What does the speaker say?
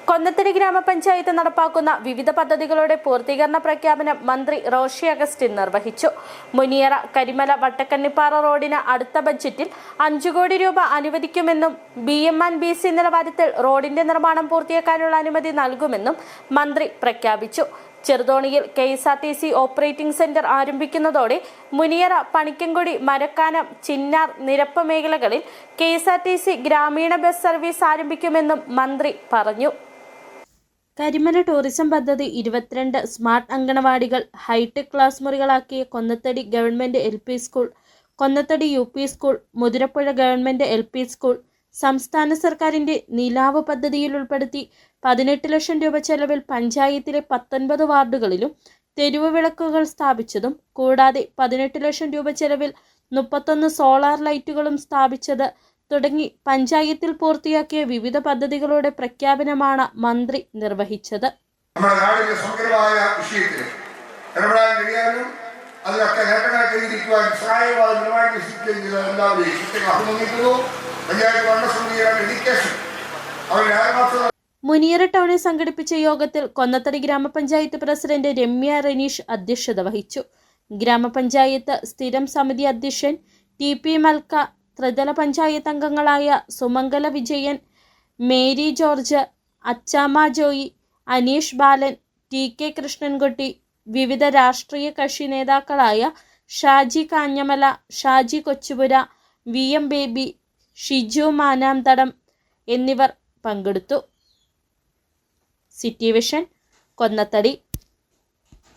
കൊന്നത്തടി ഗ്രാമപഞ്ചായത്ത് നടപ്പാക്കുന്ന വിവിധ പദ്ധതികളുടെ പൂർത്തീകരണ പ്രഖ്യാപനം മന്ത്രി റോഷി അഗസ്റ്റിൻ നിർവഹിച്ചു. മുനിയറ കരിമല വട്ടക്കണ്ണിപ്പാറ റോഡിന് അടുത്ത ബജറ്റിൽ 5 കോടി രൂപ അനുവദിക്കുമെന്നും BM&BC നിലവാരത്തിൽ റോഡിന്റെ നിർമ്മാണം പൂർത്തിയാക്കാനുള്ള അനുമതി നൽകുമെന്നും മന്ത്രി പ്രഖ്യാപിച്ചു. ചെറുതോണിയിൽ KSRTC ഓപ്പറേറ്റിംഗ് സെന്റർ ആരംഭിക്കുന്നതോടെ മുനിയറ, പണിക്കൻകുടി, മരക്കാനം, ചിന്നാർ, നിരപ്പ് മേഖലകളിൽ KSRTC ഗ്രാമീണ ബസ് സർവീസ് ആരംഭിക്കുമെന്നും മന്ത്രി പറഞ്ഞു. കരിമല ടൂറിസം പദ്ധതി 22 സ്മാർട്ട് അങ്കണവാടികൾ ഹൈടെക് ക്ലാസ് മുറികളാക്കിയ Konnathadi government LP school, Konnathadi UP school, Muthirappuzha government LP school സംസ്ഥാന സർക്കാരിന്റെ നിലാവ് പദ്ധതിയിൽ ഉൾപ്പെടുത്തി 18 ലക്ഷം രൂപ ചെലവിൽ പഞ്ചായത്തിലെ 19 വാർഡുകളിലും തെരുവ് വിളക്കുകൾ സ്ഥാപിച്ചതും കൂടാതെ 18 ലക്ഷം രൂപ ചെലവിൽ 31 സോളാർ ലൈറ്റുകളും സ്ഥാപിച്ചത് തുടങ്ങി പഞ്ചായത്തിൽ പൂർത്തിയാക്കിയ വിവിധ പദ്ധതികളുടെ പ്രഖ്യാപനമാണ് മന്ത്രി നിർവഹിച്ചത്. മുനിയറ ടൗണിൽ സംഘടിപ്പിച്ച യോഗത്തിൽ കൊന്നത്തടി ഗ്രാമപഞ്ചായത്ത് പ്രസിഡന്റ് രമ്യ റനീഷ് അധ്യക്ഷത വഹിച്ചു. ഗ്രാമപഞ്ചായത്ത് സ്ഥിരം സമിതി അധ്യക്ഷൻ TP മൽക്ക, ത്രിതല പഞ്ചായത്ത് അംഗങ്ങളായ Sumangala Vijayan, Mary George, Achamma Joy, Aneesh Balan, TK Krishnankutty, വിവിധ രാഷ്ട്രീയ കക്ഷി നേതാക്കളായ ഷാജി കാഞ്ഞമല, ഷാജി കൊച്ചുപുര, VM ബേബി, ഷിജു മാനാംതടം എന്നിവർ പങ്കെടുത്തു. City vision, Konnathady.